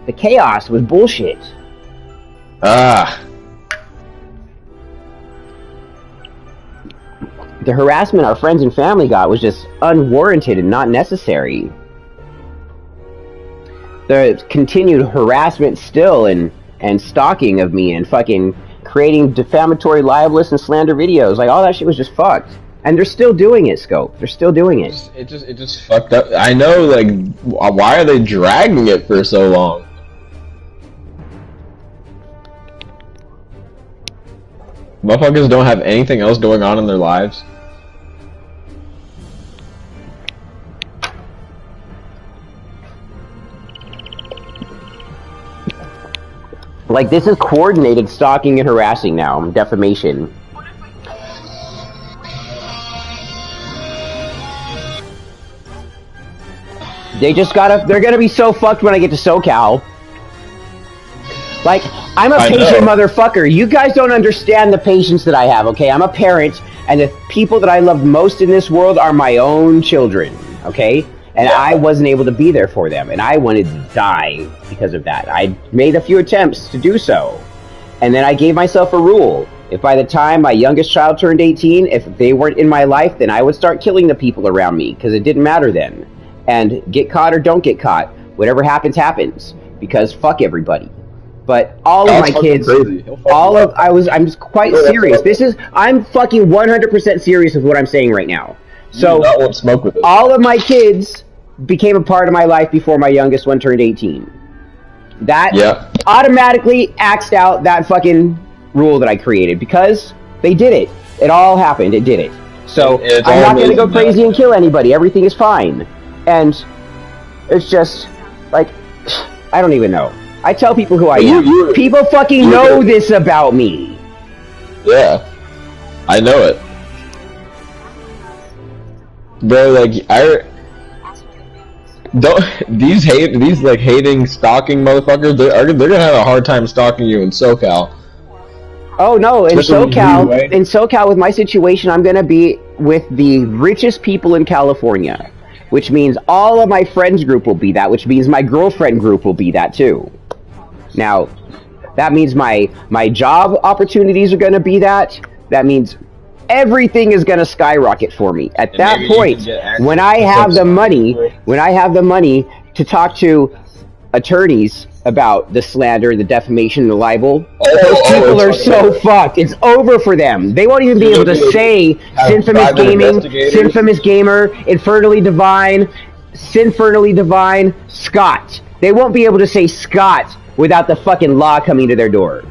The chaos was bullshit. Ah. The harassment our friends and family got was just unwarranted and not necessary. The continued harassment still and stalking of me and fucking creating defamatory, libelous, and slander videos, like all that shit was just fucked. And they're still doing it, Scope. They're still doing it. It just fucked up. I know, like, why are they dragging it for so long? Motherfuckers don't have anything else going on in their lives. Like, this is coordinated stalking and harassing now. Defamation. They're gonna be so fucked when I get to SoCal. Like, I'm a patient motherfucker. You guys don't understand the patience that I have, okay? I'm a parent, and the people that I love most in this world are my own children, okay? And I wasn't able to be there for them, and I wanted to die because of that. I made a few attempts to do so, and then I gave myself a rule. If by the time my youngest child turned 18, if they weren't in my life, then I would start killing the people around me, because it didn't matter then. And get caught or don't get caught, whatever happens, happens, because fuck everybody. But all of my kids, I'm quite serious. I'm fucking 100% serious with what I'm saying right now. So, all of my kids became a part of my life before my youngest one turned 18. That automatically axed out that fucking rule that I created, because they did it. It all happened. It did it. So, I'm not going to go crazy and kill anybody. Everything is fine. And it's just, like, I don't even know. I tell people who I am. People fucking know this about me. Yeah. I know it. Bro, like, these hating, stalking motherfuckers, they're gonna have a hard time stalking you in SoCal. Oh no, in SoCal, with my situation, I'm gonna be with the richest people in California. Which means all of my friends group will be that, which means my girlfriend group will be that too. Now, that means my job opportunities are going to be that. That means everything is going to skyrocket for me. At that point, when I have the money to talk to attorneys about the slander, the defamation, the libel, those people are so fucked. It's over for them. They won't even be able to say Sinfamous Gaming, Sinfamous Gamer, Infernally Divine, Sinfernally Divine, Scott. They won't be able to say Scott without the fucking law coming to their door.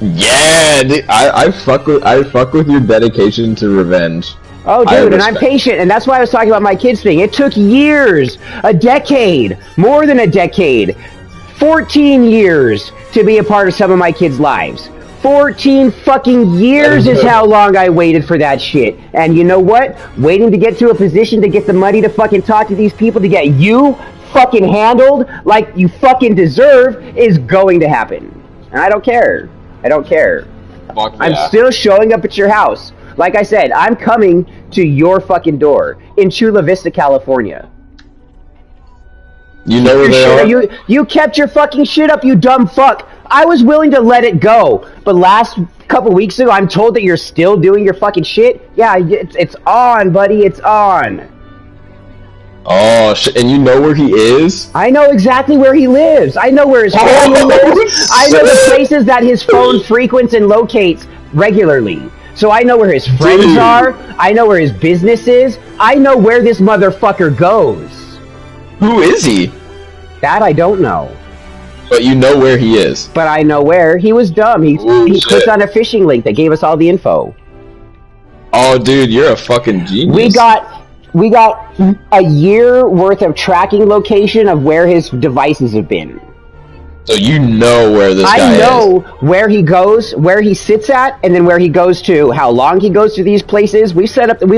Yeah, I fuck with your dedication to revenge. Oh, dude, and I'm patient, and that's why I was talking about my kids thing. It took years, a decade, more than a decade, 14 years to be a part of some of my kids' lives. 14 fucking years is how long I waited for that shit. And you know what? Waiting to get to a position to get the money to fucking talk to these people to get you fucking handled like you fucking deserve is going to happen. And I don't care. I don't care. Fuck yeah. I'm still showing up at your house. Like I said, I'm coming to your fucking door in Chula Vista, California. You know where they are? You kept your fucking shit up, you dumb fuck. I was willing to let it go, but last couple weeks ago, I'm told that you're still doing your fucking shit. Yeah, it's on, buddy. It's on. Oh shit! And you know where he is? I know exactly where he lives. I know where his family lives. I know the places that his phone frequents and locates regularly. So I know where his friends are. I know where his business is. I know where this motherfucker goes. Who is he? That I don't know. But you know where he is. But I know where. He was dumb. He clicked on a phishing link that gave us all the info. Oh, dude, you're a fucking genius. We got a year worth of tracking location of where his devices have been. So you know where this guy is. I know where he goes, where he sits at, and then where he goes to, how long he goes to these places. We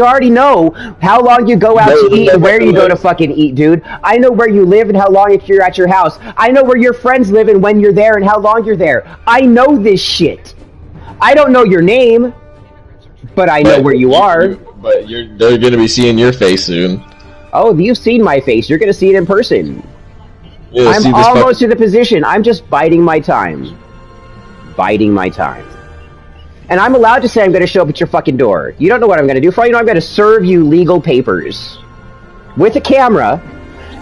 already know how long you go out to eat and where you go to fucking eat, dude. I know where you live and how long if you're at your house. I know where your friends live and when you're there and how long you're there. I know this shit. I don't know your name, but I know where you are. But they're gonna be seeing your face soon. Oh, you've seen my face. You're gonna see it in person. Yeah, I'm almost in the position. I'm just biding my time. Biding my time. And I'm allowed to say I'm going to show up at your fucking door. You don't know what I'm going to do. For all you know, I'm going to serve you legal papers with a camera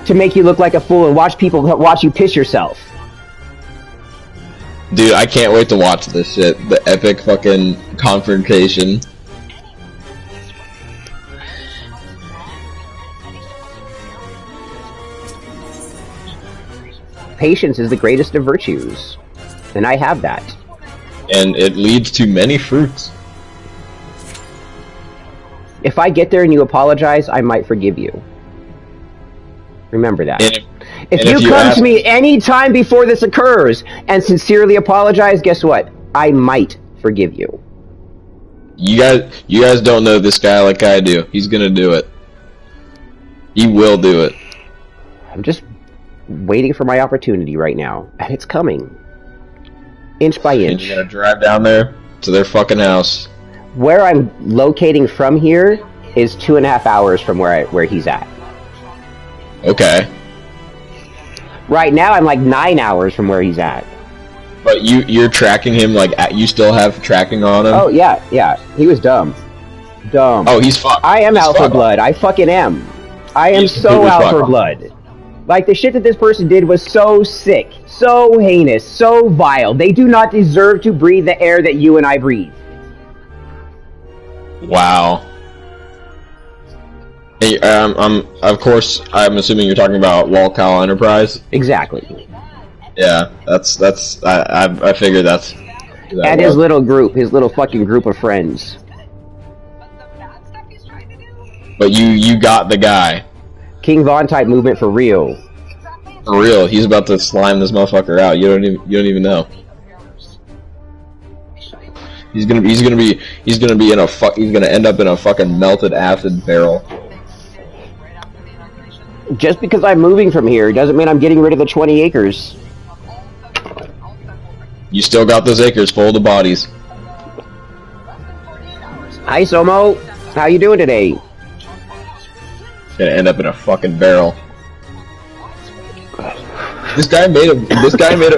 to make you look like a fool and watch you piss yourself. Dude, I can't wait to watch this shit. The epic fucking confrontation. Patience is the greatest of virtues. And I have that. And it leads to many fruits. If I get there and you apologize, I might forgive you. Remember that. If you come to me any time before this occurs and sincerely apologize, guess what? I might forgive you. You guys don't know this guy like I do. He's gonna do it. He will do it. I'm just waiting for my opportunity right now, and it's coming. Inch by inch. And you're gonna drive down there to their fucking house. Where I'm locating from here is 2.5 hours from where he's at. Okay. Right now, I'm like 9 hours from where he's at. But you're tracking him, like, you still have tracking on him? Oh, yeah. He was dumb. Dumb. Oh, he's fucked. I am out for blood. I fucking am. I am so out for blood. Like, the shit that this person did was so sick, so heinous, so vile. They do not deserve to breathe the air that you and I breathe. Wow. Hey, of course, I'm assuming you're talking about Walcal Enterprise? Exactly. Yeah, I figured that's... And his little group, his little fucking group of friends. But you got the guy. King Von type movement for real. For real, he's about to slime this motherfucker out. You don't even know. He's gonna end up in a fucking melted acid barrel. Just because I'm moving from here doesn't mean I'm getting rid of the 20 acres. You still got those acres full of bodies. Hi Somo, how you doing today? Gonna end up in a fucking barrel. This guy made a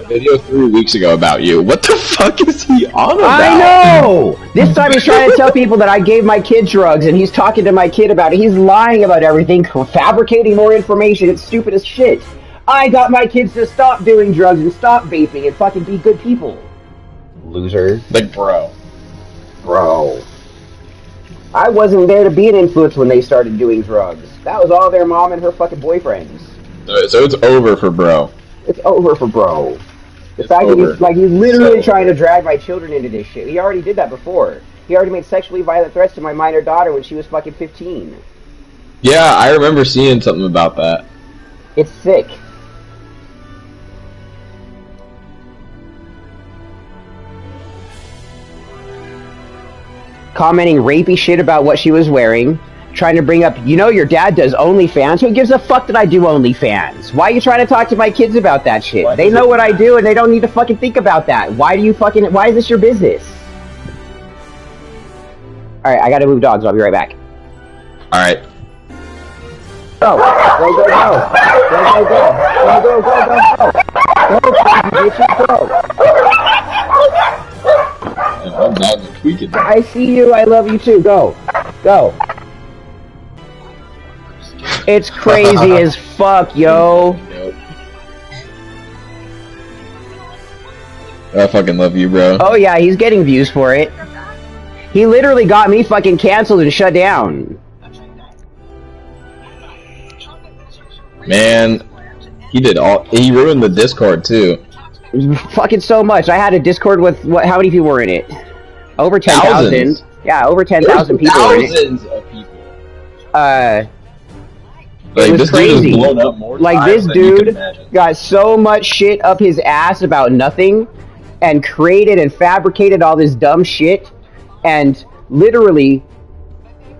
video 3 weeks ago about you. What the fuck is he on about? I know! This time he's trying to tell people that I gave my kid drugs, and he's talking to my kid about it. He's lying about everything, fabricating more information. It's stupid as shit. I got my kids to stop doing drugs and stop vaping and fucking be good people. Loser. Like, bro. I wasn't there to be an influence when they started doing drugs. That was all their mom and her fucking boyfriends. So it's over for bro. It's over for bro. The fact that he's literally trying to drag my children into this shit. He already did that before. He already made sexually violent threats to my minor daughter when she was fucking 15. Yeah, I remember seeing something about that. It's sick. Commenting rapey shit about what she was wearing. Trying to bring up, you know your dad does OnlyFans? Who gives a fuck that I do OnlyFans? Why are you trying to talk to my kids about that shit? They know what I do and they don't need to fucking think about that. Why is this your business? Alright, I gotta move dogs, I'll be right back. Alright. Go, My dog's tweaking. I see you, I love you too, go. It's crazy as fuck, yo. I fucking love you, bro. Oh yeah, he's getting views for it. He literally got me fucking canceled and shut down. Man, he ruined the Discord too. Fucking so much. I had a Discord with, how many people were in it? Over 10,000. Yeah, over 10,000 people were in it. Thousands of people. It was this crazy. Dude has blown up more like, this than you can dude imagine. got so much shit up his ass about nothing and created and fabricated all this dumb shit, and literally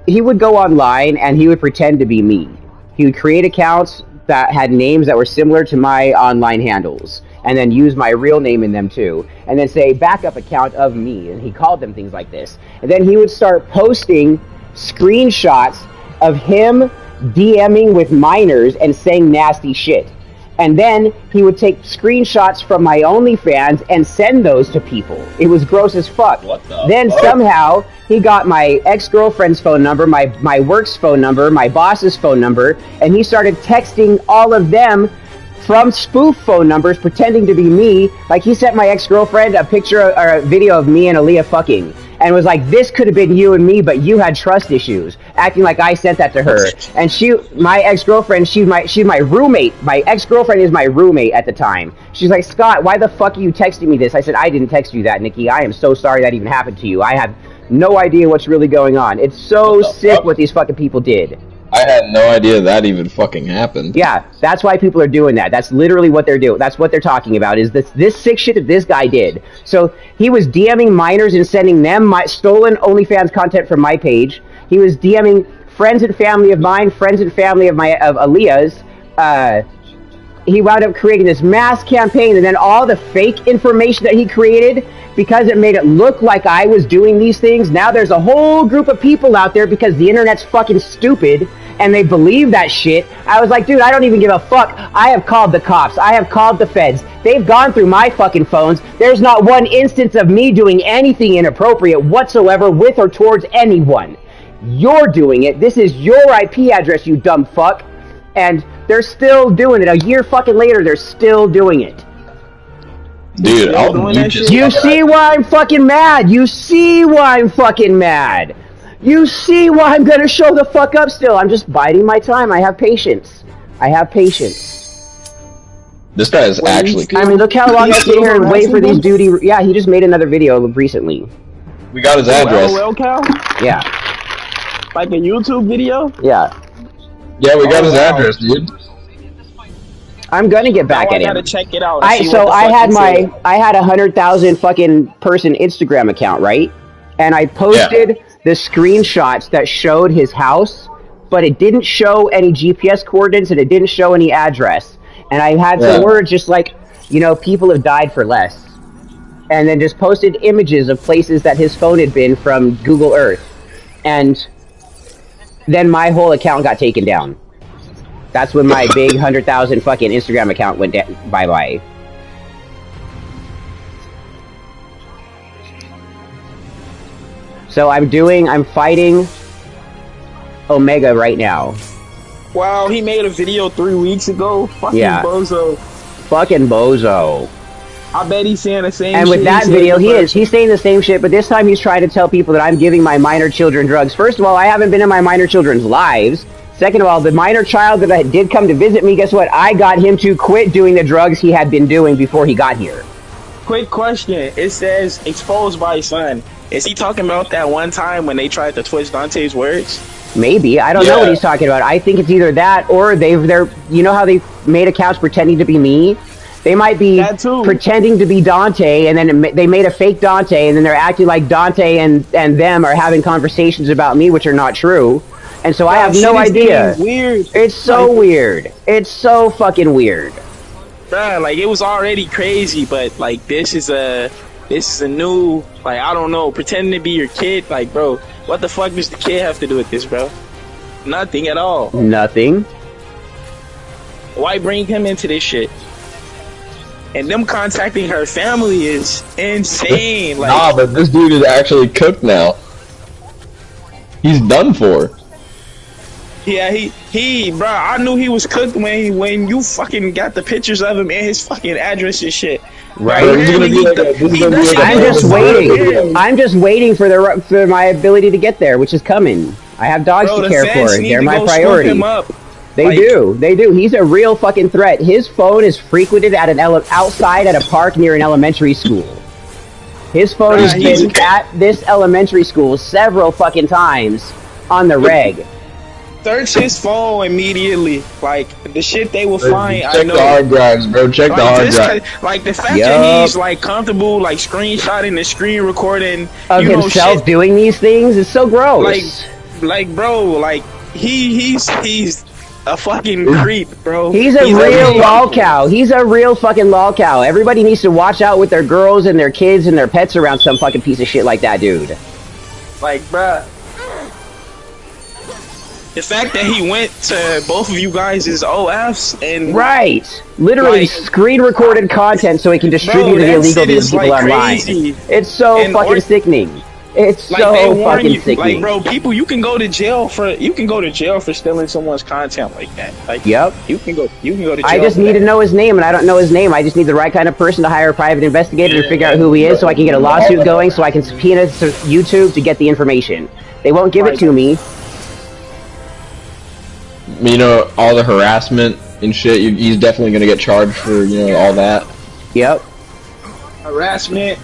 he would go online and he would pretend to be me. He would create accounts that had names that were similar to my online handles and then use my real name in them too, and then say backup account of me, and he called them things like this. And then he would start posting screenshots of him DMing with minors and saying nasty shit. And then he would take screenshots from my OnlyFans and send those to people. It was gross as fuck. What the Then fuck? somehow he got my ex-girlfriend's phone number, my work's phone number, my boss's phone number, and he started texting all of them from spoof phone numbers pretending to be me. Like, he sent my ex-girlfriend a picture or a video of me and Aaliyah fucking, and was like, this could have been you and me, but you had trust issues, acting like I sent that to her. And my ex-girlfriend, she's my roommate. My ex-girlfriend is my roommate at the time. She's like, Scott, why the fuck are you texting me this? I said, I didn't text you that, Nikki. I am so sorry that even happened to you. I have no idea what's really going on. It's so sick what these fucking people did. I had no idea that even fucking happened. Yeah, that's why people are doing that. That's literally what they're doing. That's what they're talking about, is this sick shit that this guy did. So he was DMing minors and sending them my stolen OnlyFans content from my page. He was DMing friends and family of mine, friends and family of Aaliyah's. He wound up creating this mass campaign, and then all the fake information that he created, because it made it look like I was doing these things. Now there's a whole group of people out there, because the internet's fucking stupid, and they believe that shit. I was like, dude, I don't even give a fuck. I have called the cops. I have called the feds. They've gone through my fucking phones. There's not one instance of me doing anything inappropriate whatsoever with or towards anyone. You're doing it. This is your IP address, you dumb fuck. And they're still doing it. A year fucking later, they're still doing it. Dude, You see why I'm fucking mad? You see why I'm fucking mad? You see why I'm gonna show the fuck up still? I'm just biding my time. I have patience. I have patience. This guy is actually... I mean, look how long I sit here and wait for these duty... Yeah, he just made another video recently. We got his address. LOL Cal? Yeah. Like a YouTube video? Yeah. Yeah, we got his address, dude. I'm gonna get back Now at I him. gotta check it out. I had 100,000 fucking person Instagram account, right? And I posted the screenshots that showed his house, but it didn't show any GPS coordinates and it didn't show any address. And I had some words just like, you know, people have died for less. And then just posted images of places that his phone had been from Google Earth. And then my whole account got taken down. That's when my big 100,000 fucking Instagram account went bye-bye. So I'm fighting Omega right now. Wow, he made a video 3 weeks ago. Fucking bozo. Fucking bozo. I bet he's saying the same shit. And with that video, he's saying the same shit, but this time he's trying to tell people that I'm giving my minor children drugs. First of all, I haven't been in my minor children's lives. Second of all, the minor child that did come to visit me, guess what? I got him to quit doing the drugs he had been doing before he got here. Quick question. It says exposed by son. Is he talking about that one time when they tried to twist Dante's words? Maybe. I don't know what he's talking about. I think it's either that or they're you know how they made accounts pretending to be me? They might be pretending to be Dante, and then they made a fake Dante, and then they're acting like Dante and them are having conversations about me, which are not true. And so I have no idea. Weird. It's so weird. It's so fucking weird. Bruh, like, it was already crazy, but, like, this is a new, like, I don't know, pretending to be your kid. Like, bro, what the fuck does the kid have to do with this, bro? Nothing at all. Nothing. Why bring him into this shit? And them contacting her family is insane. Like, nah, but this dude is actually cooked now. He's done for. Yeah, bro, I knew he was cooked when you fucking got the pictures of him and his fucking address and shit. Right. I'm just waiting. I'm just waiting for my ability to get there, which is coming. I have dogs to care for. They're my priority. They do. He's a real fucking threat. His phone is frequented at outside at a park near an elementary school. His phone has been at this elementary school several fucking times on the reg. Search his phone immediately. Like, the shit they will find. Check the hard drives, bro. Check the hard drives. Like, the fact that he's, like, comfortable, like, screenshotting and screen recording of himself doing these things is so gross. Like, bro, like, he's a fucking creep, bro. He's a real lol cow. He's a real fucking lol cow. Everybody needs to watch out with their girls and their kids and their pets around some fucking piece of shit like that, dude. Like, bruh. the fact that he went to both of you guys' OFs and Right. Literally Like- screen recorded content so he can distribute it that illegally shit to is, people like, online. crazy. It's so And fucking or- sickening. It's like so they warn fucking you, sickening. like bro, people, you can go to jail for stealing someone's content like that. Like, Yep. you can go to jail. I just for need that. to know his name, and I don't know his name. I just need the right kind of person to hire a private investigator to figure out who he is, so I can get a lawsuit going, so I can subpoena YouTube to get the information. They won't give it to me. You know, all the harassment and shit. He's definitely gonna get charged for all that. Yep. harassment,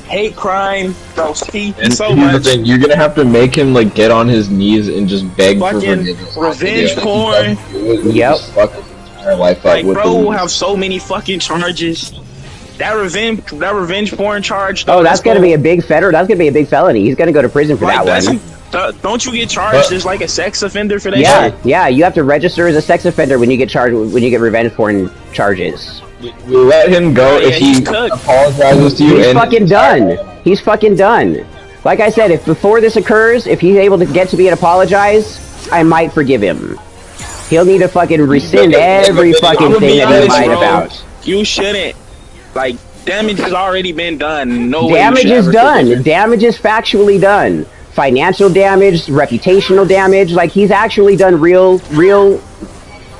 hate crime, bro. See, And so here's the much thing: you're gonna have to make him like get on his knees and just beg for Fucking forgiveness. revenge porn. Yep. Just fuck his entire life up like, with bro, the- will have so many fucking charges. That revenge porn charge. Oh, that's gonna be a big federal. That's gonna be a big felony. He's gonna go to prison for like, that one. don't you get charged But- as like a sex offender for that Yeah, shit? yeah. You have to register as a sex offender when you get charged when you get revenge porn charges. We let him go Oh, yeah, if he he's cooked. apologizes to you. He's and fucking done. He's fucking done. Like I said, if before this occurs, if he's able to get to me and apologize, I might forgive him. He'll need to fucking rescind every fucking I'ma thing be that he honest, lied bro. about. You shouldn't. Like, damage has already been done. No way you Damage should is ever done. forgive him. Damage is factually done. Financial damage, reputational damage. Like, he's actually done real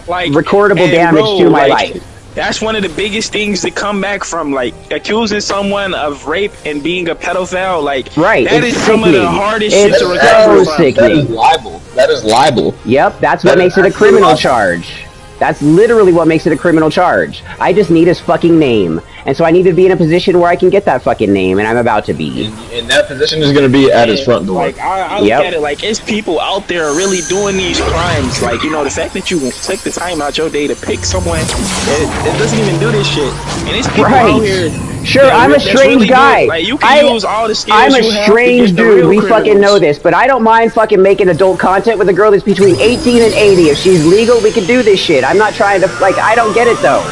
Like, recordable and damage bro, to my like, life. That's one of the biggest things to come back from, like, accusing someone of rape and being a pedophile. Like, Right, that it's is some of the sickening. hardest It's shit to so recover from. sick. That is libel. That is libel. Yep, that's what That makes is it a absolutely criminal awesome. charge. That's literally what makes it a criminal charge. I just need his fucking name. And so I need to be in a position where I can get that fucking name, and I'm about to be. And that position is gonna be at his front door. Like, I look Yep. at it like it's people out there really doing these crimes. Like, you know, the fact that you took the time out your day to pick someone that doesn't even do this shit. And it's people Right. out here. Sure, that I'm a that's strange really guy. good. Like, you can use all the skills I'm a you have to strange get the dude. real We fucking criminals. know this, but I don't mind fucking making adult content with a girl that's between 18 and 80. If she's legal, we can do this shit. I'm not trying to I don't get it though.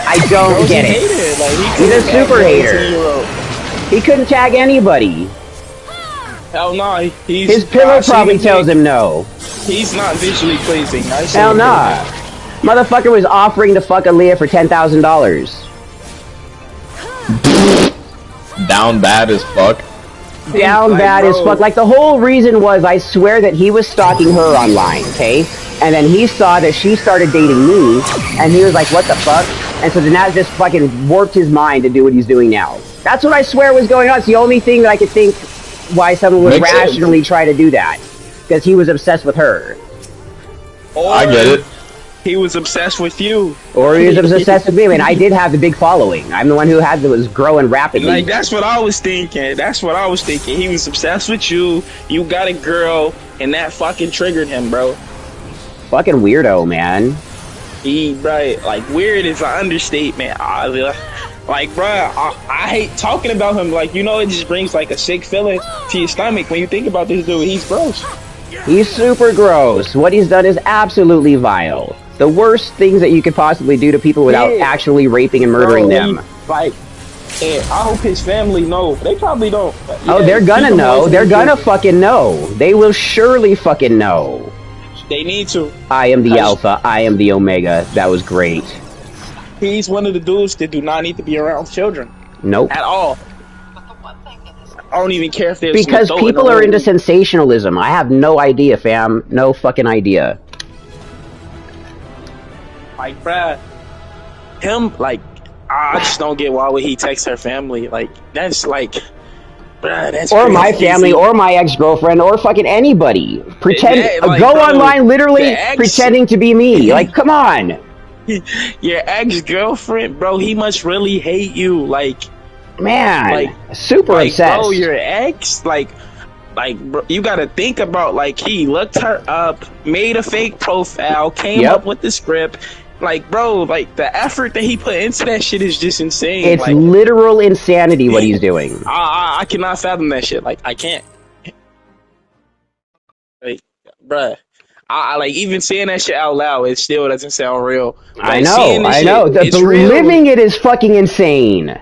I don't Bro's get a it. hater. Like, He's a couldn't tag super no hater. 18-year-old. He couldn't tag anybody. Hell no. He's His pillow I've seen probably him tells make- him no. He's not visually pleasing. I see Hell him nah. Motherfucker was offering to fuck Aaliyah for $10,000. Down bad as fuck. Down Like, bad as bro. fuck. Like, the whole reason was, I swear that he was stalking her online, okay? And then he saw that she started dating me, and he was like, what the fuck? And so then that just fucking warped his mind to do what he's doing now. That's what I swear was going on. It's the only thing that I could think why someone would Makes sense. rationally try to do that. Because he was obsessed with her. Or I get it. He was obsessed with you. Or he was obsessed with me. I mean, I did have the big following. I'm the one who was growing rapidly. Like, that's what I was thinking. That's what I was thinking. He was obsessed with you. You got a girl, and that fucking triggered him, bro. Fucking weirdo, man. Right, like, weird is an understatement. Like, bro, I hate talking about him. Like, you know, it just brings like a sick feeling to your stomach when you think about this dude. He's gross. He's super gross. What he's done is absolutely vile. The worst things that you could possibly do to people without Yeah. actually raping and murdering Bro, them. Like, and I hope his family know. They probably don't. But Oh, yeah, they're gonna keep him know. away from They're the gonna kids. fucking know. They will surely fucking know. They need to. I am the Alpha. I am the Omega. That was great. He's one of the dudes that do not need to be around children Nope. at all. I don't even care if there's Because an adult in people the are room. into sensationalism. I have no idea, fam. No fucking idea. Like, bruh, him, like, I just don't get why would he text her family. Like, that's like, bruh, that's Or my crazy. family, or my ex-girlfriend, or fucking anybody. Pretend, Yeah, like, go bro, online literally the ex- pretending to be me. Like, come on. Your ex-girlfriend, bro, he must really hate you. Like, Man, Like- super like, obsessed. bro, your ex, like, bro, you gotta think about, like, he looked her up, made a fake profile, came Yep. up with the script. Like, bro, like, the effort that he put into that shit is just insane. It's like, literal insanity what he's doing. I cannot fathom that shit. Like, I can't. Like, bruh. I like, even saying that shit out loud, it still doesn't sound real. I Like, seeing know, this I know. shit, it's real. Living it is fucking insane.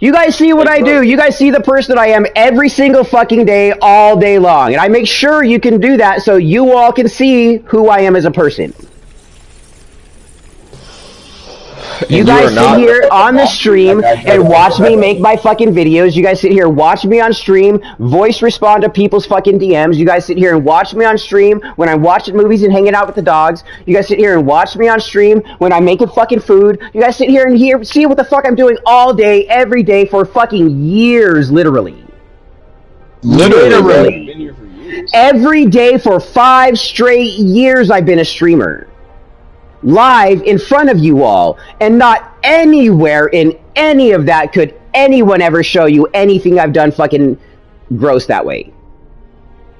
You guys see what I do. You guys see the person I am every single fucking day, all day long. And I make sure you can do that so you all can see who I am as a person. You guys sit here on the stream and watch me make my fucking videos. You guys sit here, watch me on stream, voice respond to people's fucking DMs. You guys sit here and watch me on stream when I'm watching movies and hanging out with the dogs. You guys sit here and watch me on stream when I'm making fucking food. You guys sit here and see what the fuck I'm doing all day, every day for fucking years, literally. Literally. Every day for 5 straight years I've been a streamer. Live in front of you all, and not anywhere in any of that could anyone ever show you anything I've done fucking gross that way.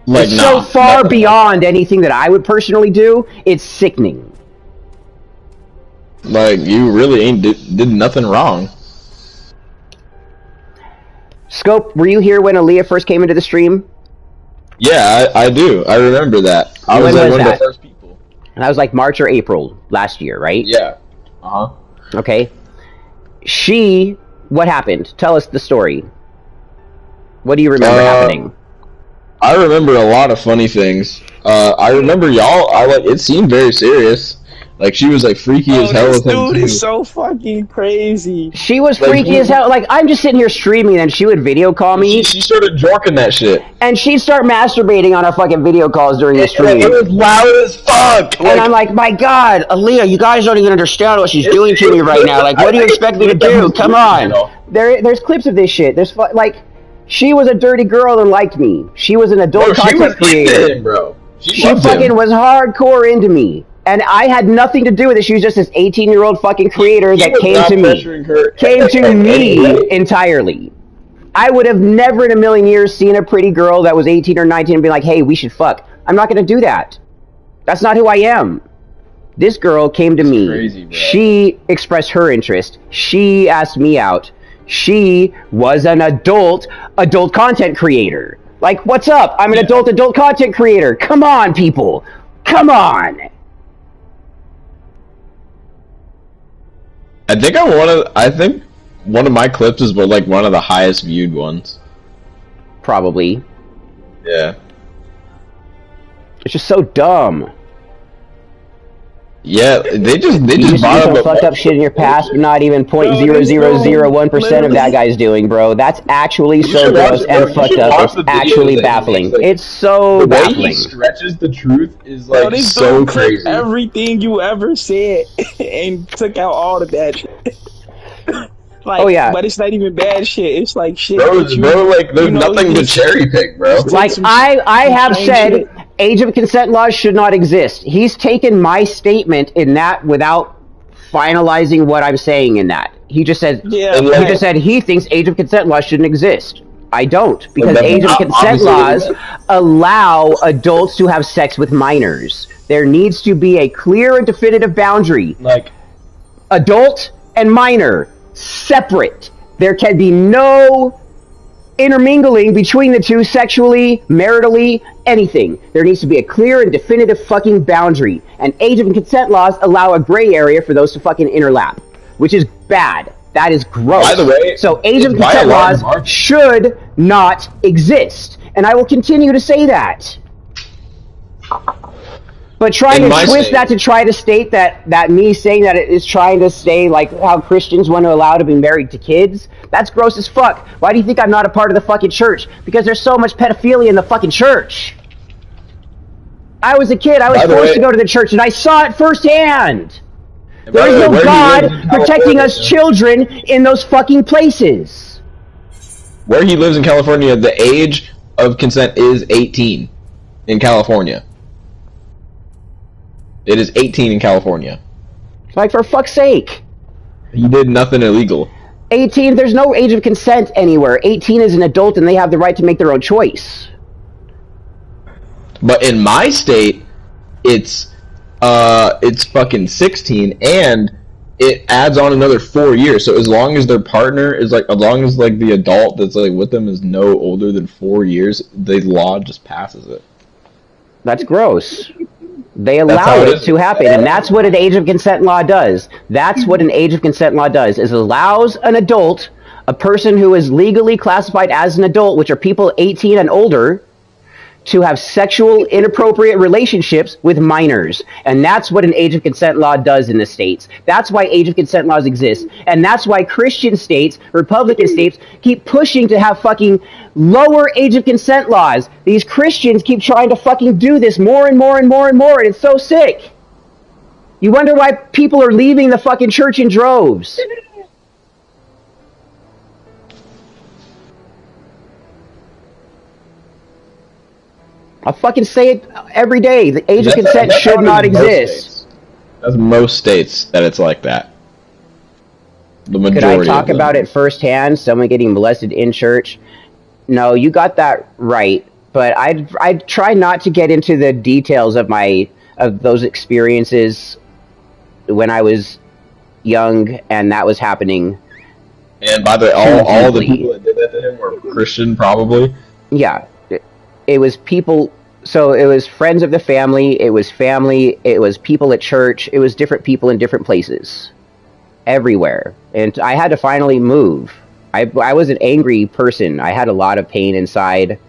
Like, it's so far beyond anything that I would personally do, it's sickening. Like, you really ain't did nothing wrong. Scope, were you here when Aaliyah first came into the stream? Yeah, I do. I remember that. I was like one of the first people. And that was like March or April last year, right? Yeah. Uh-huh. Okay. What happened? Tell us the story. What do you remember happening? I remember a lot of funny things. I remember it seemed very serious. Like, she was like freaky as hell with him too. Dude is so fucking crazy. She was freaky as hell. Like, I'm just sitting here streaming, and she would video call me. She started jorking that shit. And she'd start masturbating on our fucking video calls during the stream. It was loud as fuck. And I'm like, my God, Aaliyah, you guys don't even understand what she's doing to me right now. Like, what do you expect me to do? Come on. There's clips of this shit. She was a dirty girl and liked me. She was an adult content creator. Bro. She fucking was hardcore into me. And I had nothing to do with it. She was just this 18-year-old fucking creator that came to me entirely. I would have never in a million years seen a pretty girl that was 18 or 19 and be like, hey, we should fuck. I'm not going to do that. That's not who I am. This girl came to me. Crazy, bro. She expressed her interest. She asked me out. She was an adult content creator. Like, what's up? I'm an adult content creator. Come on, people. Come on. I think one of my clips is like one of the highest viewed ones. Probably. Yeah. It's just so dumb. Yeah, they just bought some fucked up shit in your past, but not even 0.0001% of that guy's doing, bro. That's actually so gross and fucked up. It's actually baffling. It's so baffling. The way he stretches the truth is like so crazy. Everything you ever said and took out all the bad shit. Like, oh yeah, but it's not even bad shit. It's like shit. Bro, like there's nothing to cherry pick, bro. Like I have said, age of consent laws should not exist. He's taken my statement in that without finalizing what I'm saying in that. He just said, he thinks age of consent laws shouldn't exist. I don't, because age of consent laws allow adults to have sex with minors. There needs to be a clear and definitive boundary. Like adult and minor. Separate. There can be no intermingling between the two sexually, maritally, anything. There needs to be a clear and definitive fucking boundary. And age of consent laws allow a gray area for those to fucking interlap, which is bad. That is gross. By the way, so age of consent laws should not exist. And I will continue to say that. But trying to twist that to try to state that me saying that it is trying to say like how Christians want to allow to be married to kids, that's gross as fuck. Why do you think I'm not a part of the fucking church? Because there's so much pedophilia in the fucking church. I was a kid, I was forced to go to the church and I saw it firsthand. There is no God protecting us children in those fucking places. Where he lives in California, the age of consent is 18 in California. It is 18 in California. Like, for fuck's sake. He did nothing illegal. 18, there's no age of consent anywhere. 18 is an adult and they have the right to make their own choice. But in my state, it's fucking 16 and it adds on another 4 years. So as long as their partner is like, as long as like the adult that's like with them is no older than 4 years, the law just passes it. That's gross. They allow it to happen, and that's what an age of consent law does. That's what an age of consent law does, is it allows an adult a person who is legally classified as an adult, which are people 18 and older, to have sexual inappropriate relationships with minors. And that's what an age of consent law does in the states. That's why age of consent laws exist. And that's why Christian states, Republican states, keep pushing to have fucking lower age of consent laws. These Christians keep trying to fucking do this more and more and more and more, and it's so sick. You wonder why people are leaving the fucking church in droves. I'll fucking say it every day. The age of consent should not exist. That's most states that it's like that. The majority. Could I talk about it firsthand? Someone getting molested in church? No, you got that right. But I'd try not to get into the details of those experiences when I was young and that was happening. And by the way, all the people that did that to him were Christian, probably. Yeah. It was people, so it was friends of the family, it was people at church, it was different people in different places, everywhere. And I had to finally move. I was an angry person. I had a lot of pain inside.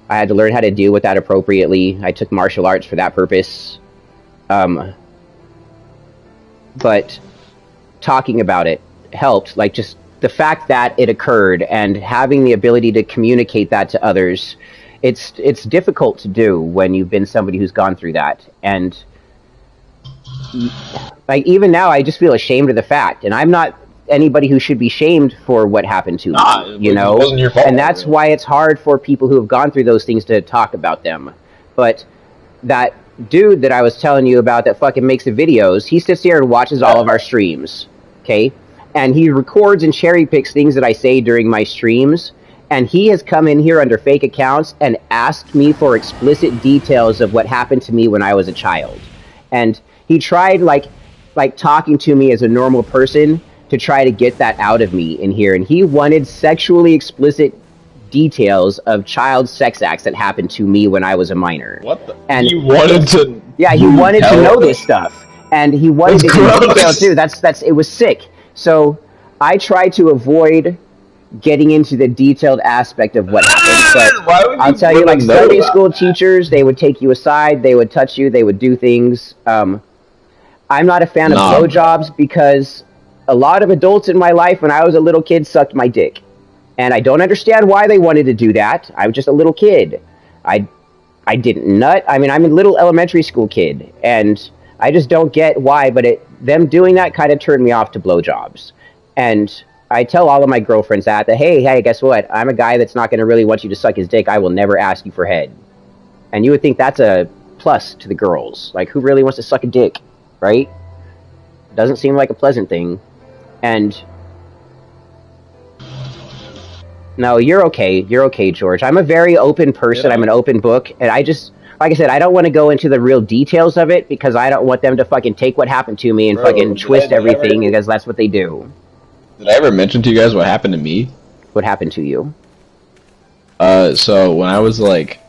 I had to learn how to deal with that appropriately. I took martial arts for that purpose. But talking about it helped, like just the fact that it occurred and having the ability to communicate that to others. It's difficult to do when you've been somebody who's gone through that, and like even now, I just feel ashamed of the fact, and I'm not anybody who should be shamed for what happened to me, you know. It wasn't your fault, and that's really why it's hard for people who have gone through those things to talk about them. But that dude that I was telling you about that fucking makes the videos, he sits here and watches all of our streams, okay, and he records and cherry picks things that I say during my streams. And he has come in here under fake accounts and asked me for explicit details of what happened to me when I was a child. And he tried like talking to me as a normal person to try to get that out of me in here. And he wanted sexually explicit details of child sex acts that happened to me when I was a minor. What the? And he wanted to. Yeah, he wanted to know this stuff, and he wanted to get details too. That's it was sick. So I tried to avoid getting into the detailed aspect of what happened, but I'll tell you, like Sunday school teachers, they would take you aside, they would touch you, they would do things. I'm not a fan of blowjobs because a lot of adults in my life when I was a little kid sucked my dick, and I don't understand why they wanted to do that. I was just a little kid. I didn't nut. I mean, I'm a little elementary school kid, and I just don't get why. But them doing that kind of turned me off to blowjobs, and I tell all of my girlfriends that hey, guess what? I'm a guy that's not going to really want you to suck his dick. I will never ask you for head. And you would think that's a plus to the girls. Like, who really wants to suck a dick, right? Doesn't seem like a pleasant thing. And no, you're okay. You're okay, George. I'm a very open person. I'm an open book. And I just, like I said, I don't want to go into the real details of it because I don't want them to fucking take what happened to me and fucking twist everything because that's what they do. Did I ever mention to you guys what happened to me? What happened to you? So when I was like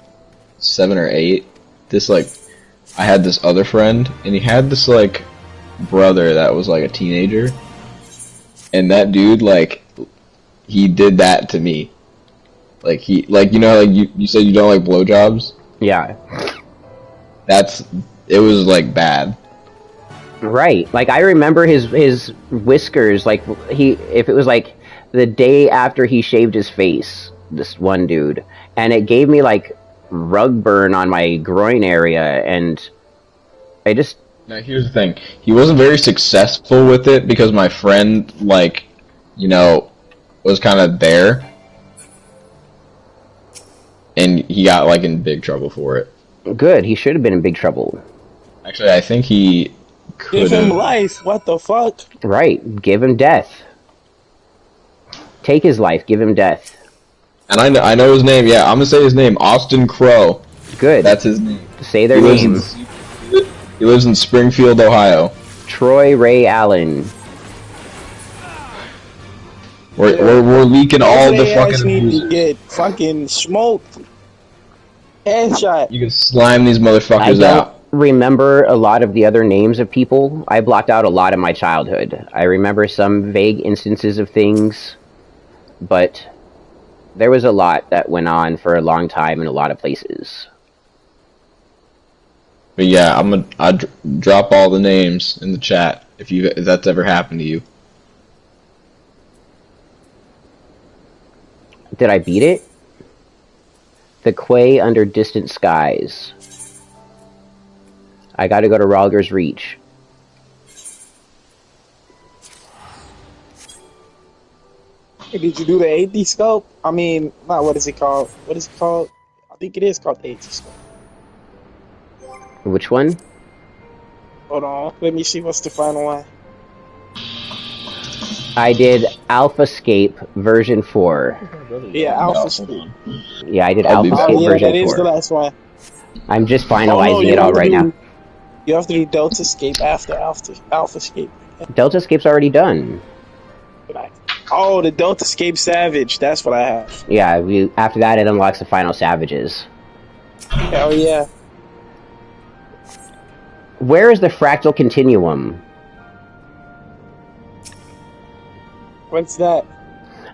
7 or 8, I had this other friend, and he had this like brother that was like a teenager, and that dude he did that to me. You said you don't like blowjobs? Yeah. It was like bad. Right. Like, I remember his whiskers, if it was like the day after he shaved his face, this one dude, and it gave me like rug burn on my groin area, and I just... Now here's the thing. He wasn't very successful with it because my friend, was kind of there, and he got in big trouble for it. Good. He should have been in big trouble. Actually, I think he... Give him life. What the fuck? Right. Give him death. Take his life. Give him death. And I know his name. Yeah, I'm gonna say his name. Austin Crow. Good. That's his name. Say their name. He lives in Springfield, Ohio. Troy Ray Allen. We're leaking all the fucking need abusers. to get fucking smoked. Headshot. You can slime these motherfuckers out. Remember a lot of the other names of people. I blocked out a lot of my childhood. I remember some vague instances of things. but there was a lot that went on for a long time in a lot of places. But yeah, I drop all the names in the chat if that's ever happened to you. Did I beat it? The Quay Under Distant Skies. I gotta go to Ralger's Reach. Hey, did you do the AD scope? I mean, not what is it called? What is it called? I think it is called the AD scope. Which one? Hold on, let me see what's the final one. I did AlphaScape version 4. Yeah, AlphaScape. Yeah, I did I'll do that. AlphaScape Oh yeah, version that is 4. the last one. I'm just Oh no, finalizing it all right now. You have to do DeltaScape after AlphaScape. DeltaScape's already done. Oh, the DeltaScape Savage. That's what I have. Yeah, after that it unlocks the final Savages. Hell yeah. Where is the Fractal Continuum? What's that?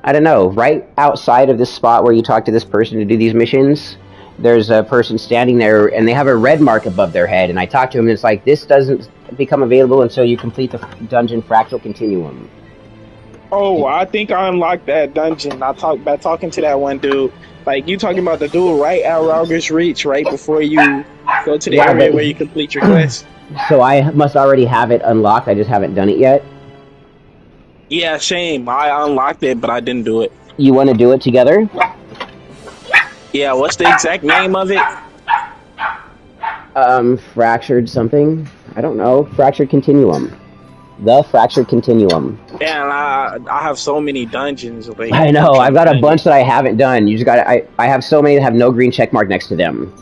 I don't know. Right outside of this spot where you talk to this person to do these missions, there's a person standing there, and they have a red mark above their head, and I talk to him, and it's like, this doesn't become available until you complete the dungeon Fractal Continuum. Oh, I think I unlocked that dungeon. By talking to that one dude. Like, you talking about the dude right at Ralger's Reach, right before you go to the area where you complete your quest. So I must already have it unlocked, I just haven't done it yet? Yeah, shame. I unlocked it, but I didn't do it. You want to do it together? Yeah, what's the exact name of it? Fractured something? I don't know. Fractured Continuum. The Fractured Continuum. Yeah, and I have so many dungeons. Like, I know, I've got a bunch that I haven't done. You just got I have so many that have no green check mark next to them.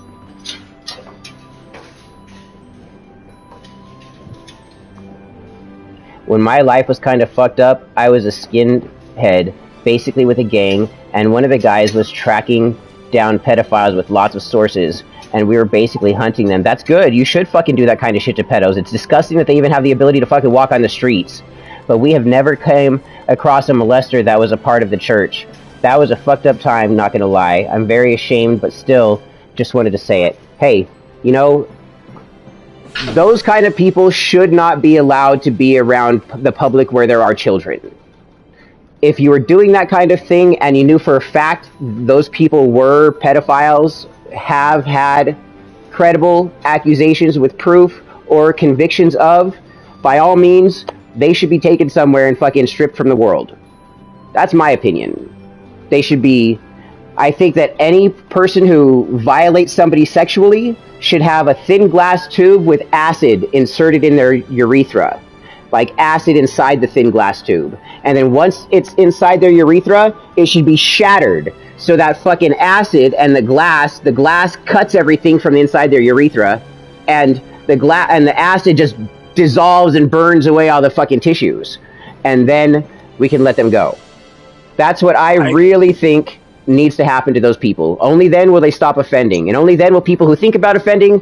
When my life was kind of fucked up, I was a skinhead, basically with a gang, and one of the guys was tracking down pedophiles with lots of sources, and we were basically hunting them. That's good. You should fucking do that kind of shit to pedos. It's disgusting that they even have the ability to fucking walk on the streets. But we have never came across a molester that was a part of the church. That was a fucked up time, not gonna lie. I'm very ashamed, but still, just wanted to say it. Hey, you know, those kind of people should not be allowed to be around the public where there are children. If you were doing that kind of thing and you knew for a fact those people were pedophiles, have had credible accusations with proof or convictions of, by all means, they should be taken somewhere and fucking stripped from the world. That's my opinion. They should be... I think that any person who violates somebody sexually should have a thin glass tube with acid inserted in their urethra. Like acid inside the thin glass tube. And then once it's inside their urethra, it should be shattered. So that fucking acid and the glass cuts everything from the inside their urethra. And the acid just dissolves and burns away all the fucking tissues. And then we can let them go. That's what I really think needs to happen to those people. Only then will they stop offending. And only then will people who think about offending,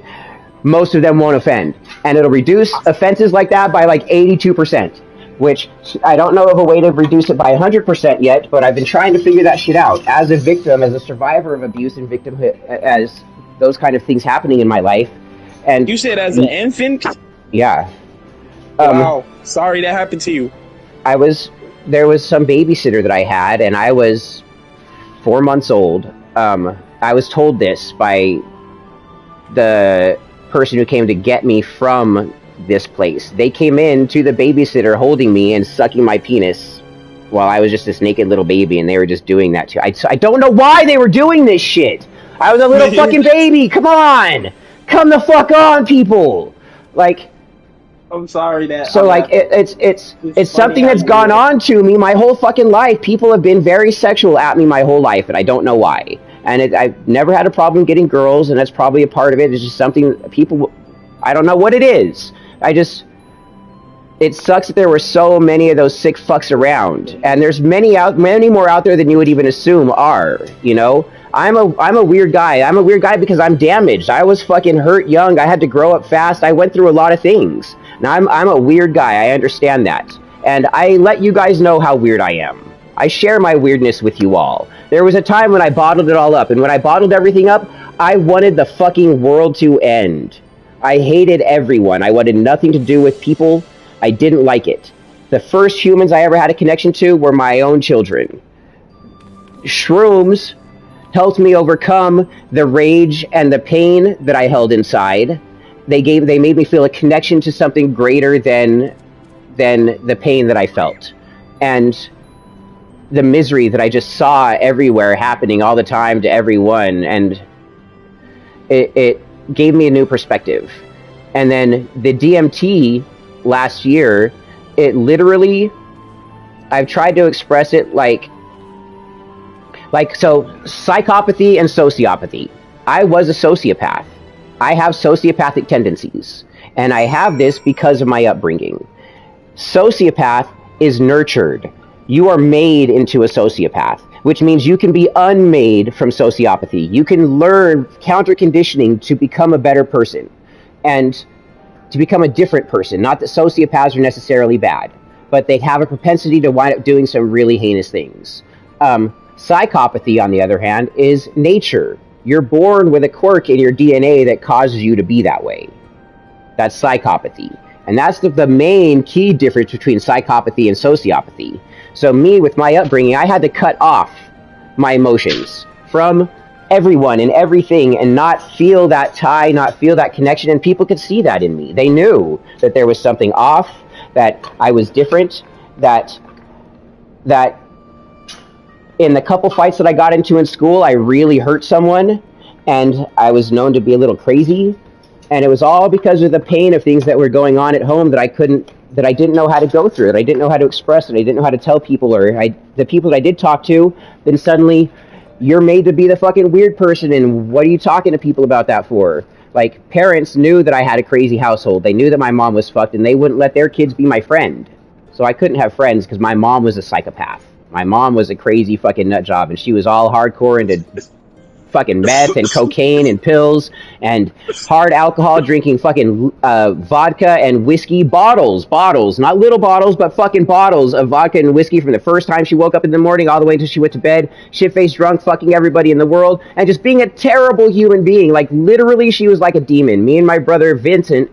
most of them won't offend. And it'll reduce offenses like that by like 82%, which I don't know of a way to reduce it by 100% yet, but I've been trying to figure that shit out. As a victim, as a survivor of abuse and victimhood, as those kind of things happening in my life. And you said as an infant? Yeah. Wow. Sorry that happened to you. There was some babysitter that I had, and I was 4 months old. I was told this by the person who came to get me from this place. They came in to the babysitter holding me and sucking my penis while I was just this naked little baby, and they were just doing that too. I don't know why they were doing this shit. I was a little fucking baby. Come on. Come the fuck on, people. Like, I'm sorry that. So like it's something that's gone on to me my whole fucking life. People have been very sexual at me my whole life, and I don't know why. And I've never had a problem getting girls, and that's probably a part of it. It's just something people, I don't know what it is. It sucks that there were so many of those sick fucks around, and there's many more out there than you would even assume are. You know, I'm a weird guy. I'm a weird guy because I'm damaged. I was fucking hurt young. I had to grow up fast. I went through a lot of things. Now I'm a weird guy. I understand that, and I let you guys know how weird I am. I share my weirdness with you all. There was a time when I bottled it all up, and when I bottled everything up, I wanted the fucking world to end. I hated everyone. I wanted nothing to do with people. I didn't like it. The first humans I ever had a connection to were my own children. Shrooms helped me overcome the rage and the pain that I held inside. They made me feel a connection to something greater than the pain that I felt. And the misery that I just saw everywhere happening all the time to everyone, and it gave me a new perspective. And then the DMT last year, it literally, I've tried to express it like so psychopathy and sociopathy. I was a sociopath. I have sociopathic tendencies, and I have this because of my upbringing. Sociopath is nurtured. You are made into a sociopath, which means you can be unmade from sociopathy. You can learn counter conditioning to become a better person and to become a different person. Not that sociopaths are necessarily bad, but they have a propensity to wind up doing some really heinous things. Psychopathy, on the other hand, is nature. You're born with a quirk in your DNA that causes you to be that way. That's psychopathy. And that's the main key difference between psychopathy and sociopathy. So me, with my upbringing, I had to cut off my emotions from everyone and everything and not feel that tie, not feel that connection. And people could see that in me. They knew that there was something off, that I was different, that in the couple fights that I got into in school, I really hurt someone, and I was known to be a little crazy. And it was all because of the pain of things that were going on at home that I didn't know how to go through, that I didn't know how to express, that I didn't know how to tell people, or the people that I did talk to, then suddenly you're made to be the fucking weird person, and what are you talking to people about that for? Like, parents knew that I had a crazy household. They knew that my mom was fucked, and they wouldn't let their kids be my friend. So I couldn't have friends because my mom was a psychopath. My mom was a crazy fucking nut job, and she was all hardcore into fucking meth and cocaine and pills and hard alcohol, drinking fucking vodka and whiskey bottles, not little bottles, but fucking bottles of vodka and whiskey from the first time she woke up in the morning all the way until she went to bed, shit-faced drunk, fucking everybody in the world, and just being a terrible human being. Like, literally, she was like a demon. Me and my brother Vincent,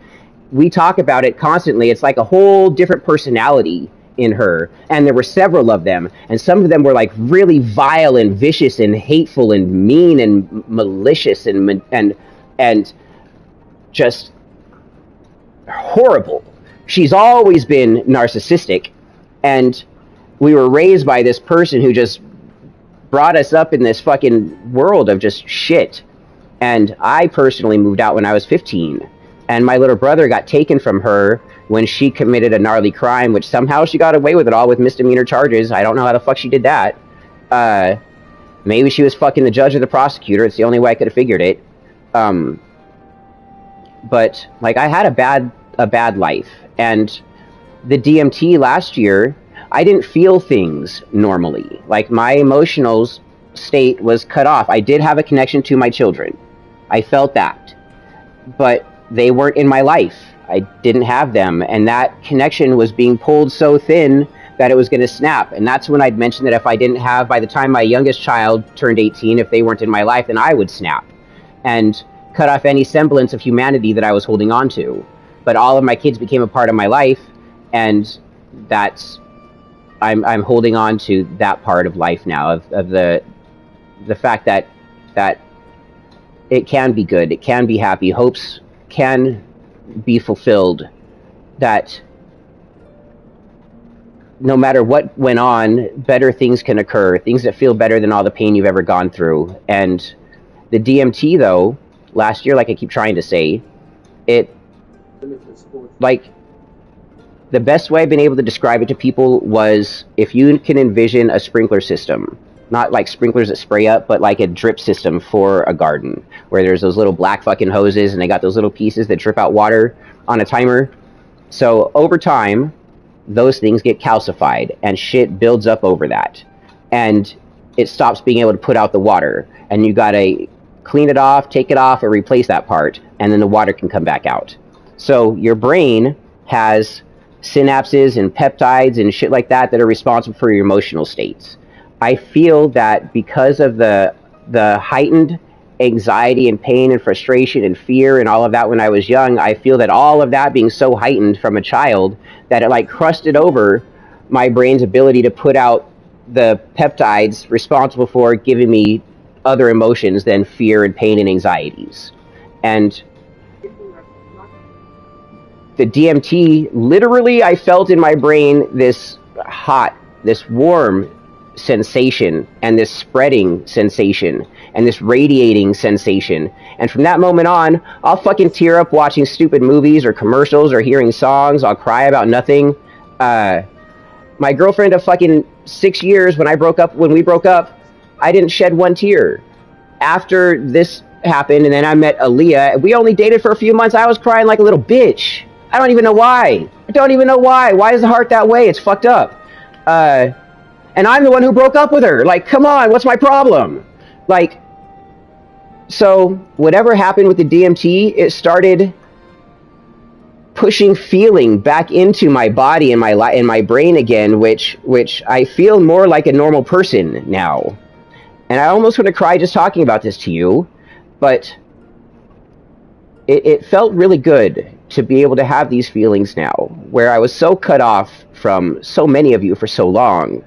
we talk about it constantly. It's like a whole different personality in her, and there were several of them, and some of them were like really vile and vicious and hateful and mean and malicious and just horrible. She's always been narcissistic, and we were raised by this person who just brought us up in this fucking world of just shit. And I personally moved out when I was 15, and my little brother got taken from her when she committed a gnarly crime, which somehow she got away with it all with misdemeanor charges. I don't know how the fuck she did that. Maybe she was fucking the judge or the prosecutor. It's the only way I could have figured it. But like, I had a bad life, and the DMT last year, I didn't feel things normally. Like, my emotional state was cut off. I did have a connection to my children. I felt that, but they weren't in my life. I didn't have them, and that connection was being pulled so thin that it was going to snap. And that's when I'd mentioned that if I didn't have, by the time my youngest child turned 18, if they weren't in my life, then I would snap and cut off any semblance of humanity that I was holding on to. But all of my kids became a part of my life, and that's, I'm holding on to that part of life now, of the fact that it can be good, it can be happy, hopes can be fulfilled, that no matter what went on, better things can occur, things that feel better than all the pain you've ever gone through. And the DMT, though, last year, like I keep trying to say, it, like, the best way I've been able to describe it to people was, if you can envision a sprinkler system, not like sprinklers that spray up, but like a drip system for a garden, where there's those little black fucking hoses, and they got those little pieces that drip out water on a timer. So over time, those things get calcified, and shit builds up over that, and it stops being able to put out the water, and you gotta clean it off, take it off, or replace that part, and then the water can come back out. So your brain has synapses and peptides and shit like that are responsible for your emotional states. I feel that because of the heightened anxiety and pain and frustration and fear and all of that when I was young, I feel that all of that being so heightened from a child that it like crusted over my brain's ability to put out the peptides responsible for giving me other emotions than fear and pain and anxieties. And the DMT, literally, I felt in my brain this hot, this warm sensation, and this spreading sensation, and this radiating sensation. And from that moment on, I'll fucking tear up watching stupid movies or commercials or hearing songs. I'll cry about nothing. My girlfriend of fucking 6 years, when we broke up, I didn't shed one tear. After this happened, and then I met Aaliyah, we only dated for a few months, I was crying like a little bitch. I don't even know why. Why is the heart that way? It's fucked up. And I'm the one who broke up with her. Like, come on, what's my problem? Like, so whatever happened with the DMT, it started pushing feeling back into my body and my brain again, which I feel more like a normal person now. And I almost want to cry just talking about this to you, but it felt really good to be able to have these feelings now, where I was so cut off from so many of you for so long.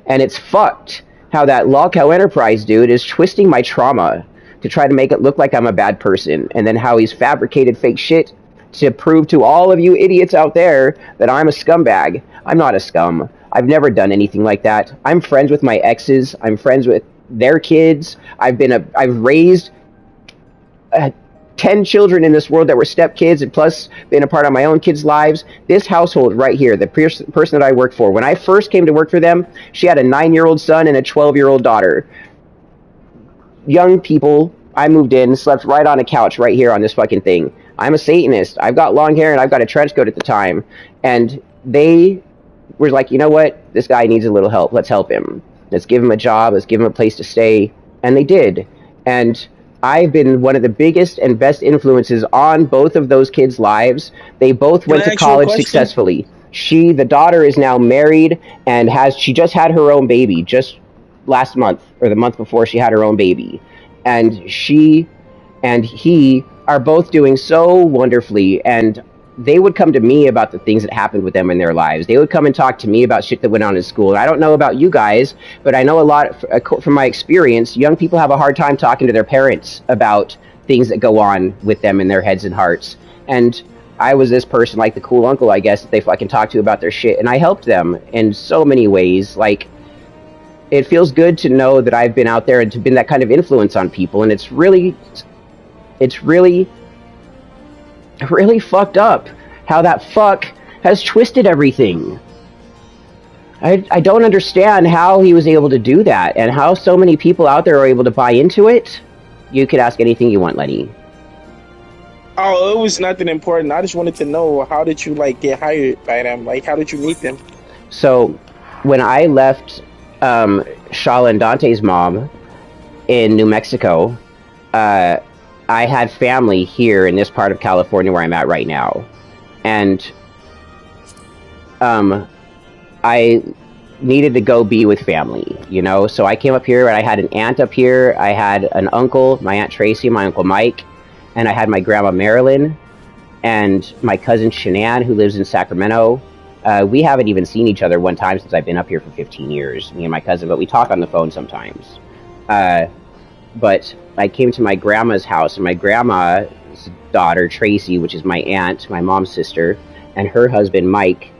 And it's fucked how that Lolcow Enterprise dude is twisting my trauma to try to make it look like I'm a bad person, and then how he's fabricated fake shit to prove to all of you idiots out there that I'm a scumbag. I'm not a scum. I've never done anything like that. I'm friends with my exes. I'm friends with their kids. I've raised 10 children in this world that were stepkids, and plus been a part of my own kids' lives. This household right here, the person that I worked for, when I first came to work for them, she had a 9-year-old son and a 12-year-old daughter. Young people, I moved in, slept right on a couch right here on this fucking thing. I'm a Satanist. I've got long hair and I've got a trench coat at the time. And they were like, you know what? This guy needs a little help. Let's help him. Let's give him a job. Let's give him a place to stay. And they did. And I've been one of the biggest and best influences on both of those kids' lives. They both went to college successfully. The daughter is now married and she just had her own baby just last month or the month before. She had her own baby. And she and he are both doing so wonderfully, and they would come to me about the things that happened with them in their lives. They would come and talk to me about shit that went on in school. And I don't know about you guys, but I know a lot from my experience, young people have a hard time talking to their parents about things that go on with them in their heads and hearts. And I was this person, like the cool uncle, I guess, that they fucking talk to about their shit, and I helped them in so many ways. Like, it feels good to know that I've been out there and to been that kind of influence on people, and it's really fucked up how that fuck has twisted everything. I don't understand how he was able to do that, and how so many people out there are able to buy into it. You could ask anything you want, Lenny. Oh, it was nothing important. I just wanted to know, how did you get hired by them? Like, how did you meet them? So when I left Shala and Dante's mom in New Mexico, I had family here in this part of California where I'm at right now. And I needed to go be with family, you know? So I came up here, and I had an aunt up here. I had an uncle, my Aunt Tracy, my Uncle Mike, and I had my Grandma Marilyn, and my cousin Shanann, who lives in Sacramento. We haven't even seen each other one time since I've been up here for 15 years, me and my cousin, but we talk on the phone sometimes. But I came to my grandma's house, and my grandma's daughter, Tracy, which is my aunt, my mom's sister, and her husband, Mike,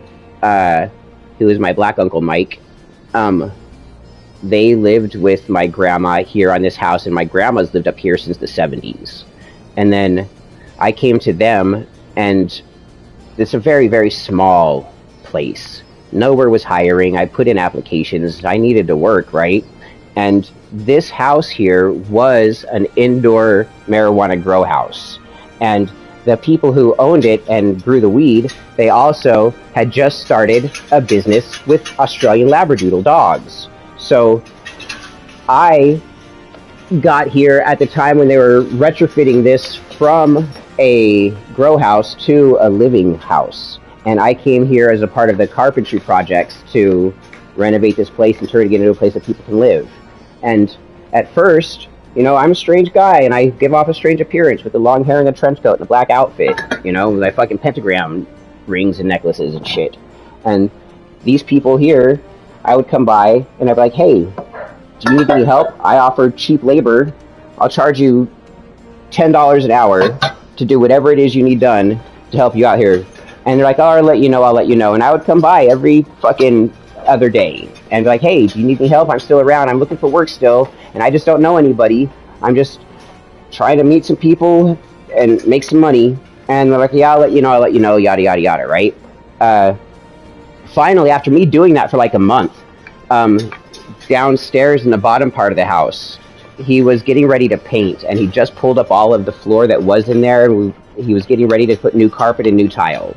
who is my black uncle, Mike, they lived with my grandma here on this house, and my grandma's lived up here since the 70s. And then I came to them, and it's a very, very small place. Nowhere was hiring. I put in applications. I needed to work, right? And this house here was an indoor marijuana grow house. And the people who owned it and grew the weed, they also had just started a business with Australian Labradoodle dogs. So I got here at the time when they were retrofitting this from a grow house to a living house. and I came here as a part of the carpentry projects to renovate this place and turn it into a place that people can live. And at first, you know, I'm a strange guy, and I give off a strange appearance with the long hair and the trench coat and a black outfit, you know, with my fucking pentagram rings and necklaces and shit. And these people here, I would come by, and I'd be like, hey, do you need any help? I offer cheap labor. I'll charge you $10 an hour to do whatever it is you need done to help you out here. And they're like, oh, I'll let you know. And I would come by every fucking other day and be like, hey, do you need any help? I'm still around. I'm looking for work still, and I just don't know anybody. I'm just trying to meet some people and make some money. And they're like, yeah, I'll let you know, yada, yada, yada, right? Finally, after me doing that for like a month, downstairs in the bottom part of the house, he was getting ready to paint, and he just pulled up all of the floor that was in there, and he was getting ready to put new carpet and new tile.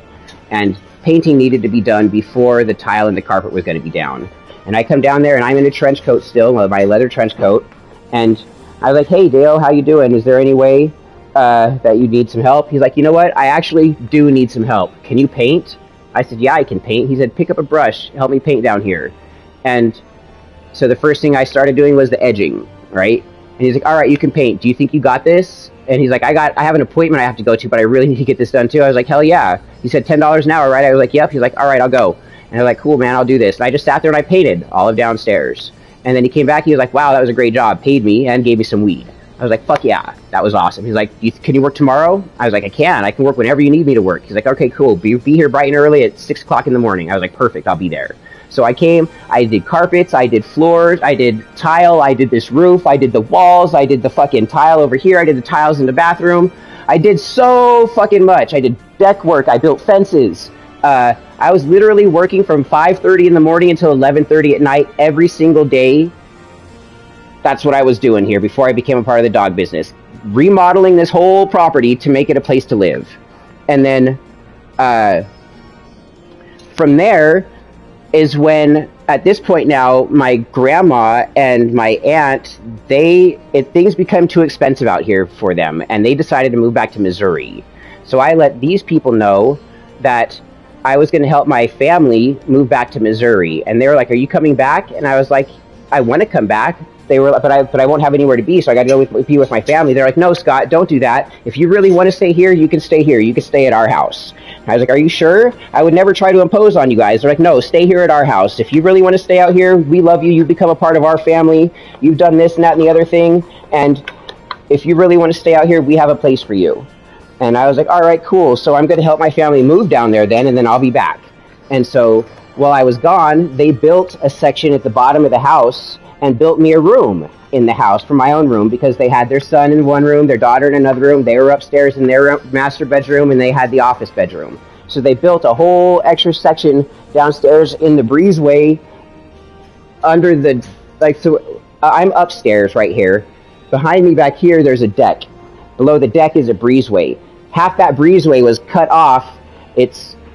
And painting needed to be done before the tile and the carpet was going to be down. And I come down there, and I'm in a trench coat still, my leather trench coat, and I was like, hey, Dale, how you doing? Is there any way that you need some help? He's like, you know what? I actually do need some help. Can you paint? I said, yeah, I can paint. He said, pick up a brush. Help me paint down here. And so the first thing I started doing was the edging, right? And he's like, all right, you can paint. Do you think you got this? And he's like, I have an appointment I have to go to, but I really need to get this done too. I was like, hell yeah. He said $10 an hour, right? I was like, yep. He's like, all right, I'll go. And I was like, cool, man, I'll do this. And I just sat there and I painted all of downstairs. And then he came back, he was like, wow, that was a great job. Paid me and gave me some weed. I was like, fuck yeah, that was awesome. He's like, can you work tomorrow? I was like, I can work whenever you need me to work. He's like, okay, cool, be here bright and early at 6 o'clock in the morning. I was like, perfect, I'll be there. So I came, I did carpets, I did floors, I did tile, I did this roof, I did the walls, I did the fucking tile over here, I did the tiles in the bathroom. I did so fucking much. I did deck work, I built fences. I was literally working from 5:30 in the morning until 11:30 at night every single day. That's what I was doing here before I became a part of the dog business. Remodeling this whole property to make it a place to live. And then from there is when, at this point now, my grandma and my aunt, things become too expensive out here for them, and they decided to move back to Missouri. So I let these people know that I was going to help my family move back to Missouri, and they were like, are you coming back? And I was like, I want to come back. They were, but I won't have anywhere to be, so I got to go be with my family. They're like, no, Scott, don't do that. If you really want to stay here, you can stay here. You can stay at our house. And I was like, are you sure? I would never try to impose on you guys. They're like, no, stay here at our house. If you really want to stay out here, we love you. You've become a part of our family. You've done this and that and the other thing. And if you really want to stay out here, we have a place for you. And I was like, all right, cool. So I'm going to help my family move down there then, and then I'll be back. And so while I was gone, they built a section at the bottom of the house and built me a room in the house for my own room, because they had their son in one room, their daughter in another room. They were upstairs in their master bedroom, and they had the office bedroom. So they built a whole extra section downstairs in the breezeway under the, so I'm upstairs right here. Behind me back here, there's a deck. Below the deck is a breezeway. Half that breezeway was cut off,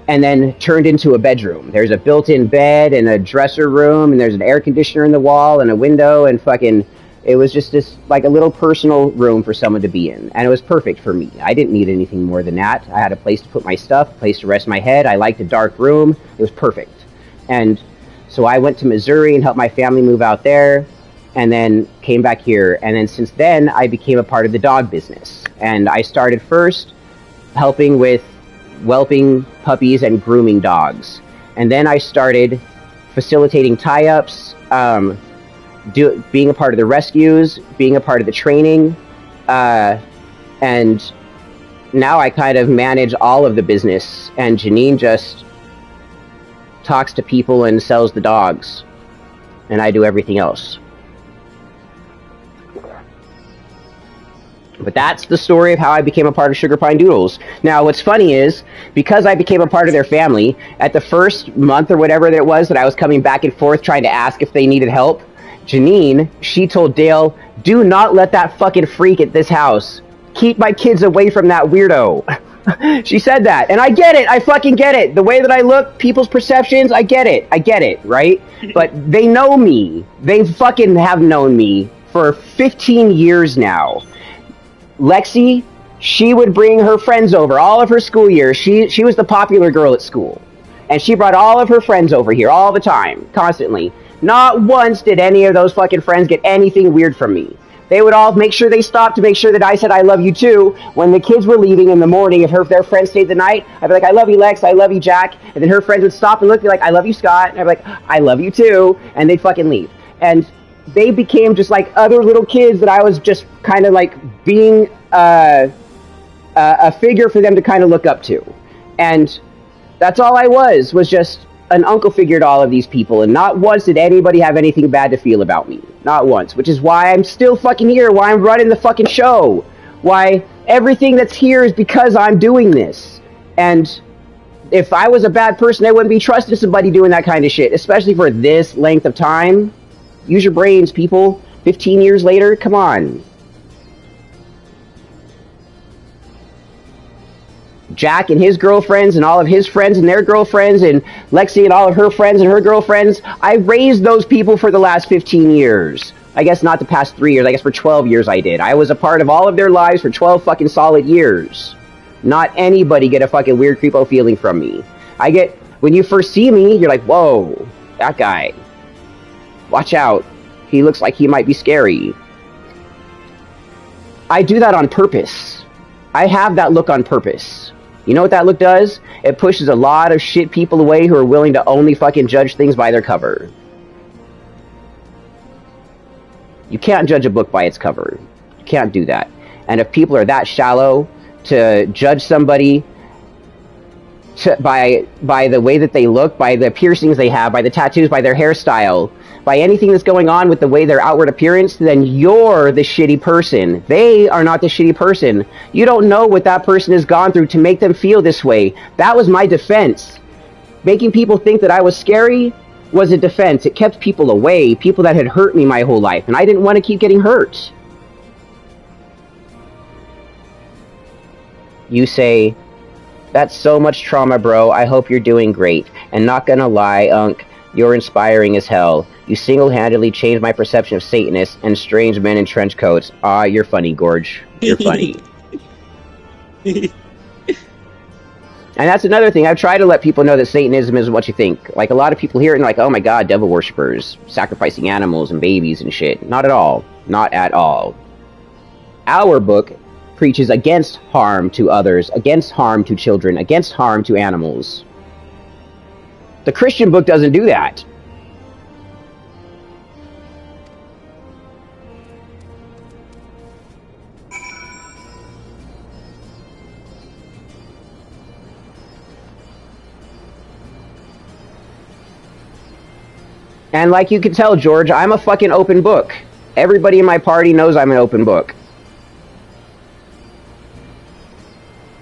and then turned into a bedroom. There's a built-in bed and a dresser room, and there's an air conditioner in the wall and a window, and it was just this, like, a little personal room for someone to be in. And it was perfect for me. I didn't need anything more than that. I had a place to put my stuff, a place to rest my head. I liked a dark room. It was perfect. And so I went to Missouri and helped my family move out there, and then came back here. And then since then, I became a part of the dog business. And I started first helping with whelping puppies and grooming dogs. And then I started facilitating tie-ups, being a part of the rescues, being a part of the training, and now I kind of manage all of the business, and Janine just talks to people and sells the dogs, and I do everything else. But that's the story of how I became a part of Sugar Pine Doodles. Now, what's funny is, because I became a part of their family, at the first month or whatever that it was that I was coming back and forth trying to ask if they needed help, Janine, she told Dale, do not let that fucking freak at this house. Keep my kids away from that weirdo. She said that, and I get it. I fucking get it. The way that I look, people's perceptions, I get it, right? But they know me. They fucking have known me for 15 years now. Lexi, she would bring her friends over all of her school years. She was the popular girl at school. And she brought all of her friends over here all the time, constantly. Not once did any of those fucking friends get anything weird from me. They would all make sure they stopped to make sure that I said I love you too. When the kids were leaving in the morning, if their friends stayed the night, I'd be like, I love you, Lex, I love you, Jack. And then her friends would stop and look at me like, I love you, Scott. And I'd be like, I love you too. And they'd fucking leave. And they became just like other little kids that I was just kind of like being a figure for them to kind of look up to. And that's all I was just an uncle figure to all of these people. And not once did anybody have anything bad to feel about me. Not once. Which is why I'm still fucking here, why I'm running the fucking show. Why everything that's here is because I'm doing this. And if I was a bad person, I wouldn't be trusting somebody doing that kind of shit. Especially for this length of time. Use your brains, people. 15 years later, come on. Jack and his girlfriends and all of his friends and their girlfriends and Lexi and all of her friends and her girlfriends. I raised those people for the last 15 years. I guess not the past 3 years. I guess for 12 years I did. I was a part of all of their lives for 12 fucking solid years. Not anybody get a fucking weird creepo feeling from me. When you first see me, you're like, whoa, that guy. Watch out. He looks like he might be scary. I do that on purpose. I have that look on purpose. You know what that look does? It pushes a lot of shit people away who are willing to only fucking judge things by their cover. You can't judge a book by its cover. You can't do that. And if people are that shallow to judge somebody by the way that they look, by the piercings they have, by the tattoos, by their hairstyle, by anything that's going on with the way their outward appearance, then you're the shitty person. They are not the shitty person. You don't know what that person has gone through to make them feel this way. That was my defense. Making people think that I was scary was a defense. It kept people away, people that had hurt me my whole life, and I didn't want to keep getting hurt. You say, that's so much trauma, bro. I hope you're doing great. And not gonna lie, Unc, you're inspiring as hell. You single-handedly changed my perception of Satanists and strange men in trench coats. Ah, you're funny, Gorge. You're funny. And that's another thing. I've tried to let people know that Satanism isn't what you think. Like, a lot of people hear it and like, oh my god, devil worshippers, sacrificing animals and babies and shit. Not at all. Not at all. Our book preaches against harm to others, against harm to children, against harm to animals. The Christian book doesn't do that. And like you can tell, George, I'm a fucking open book. Everybody in my party knows I'm an open book.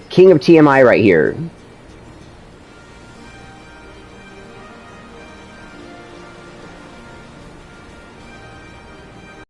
King of TMI right here.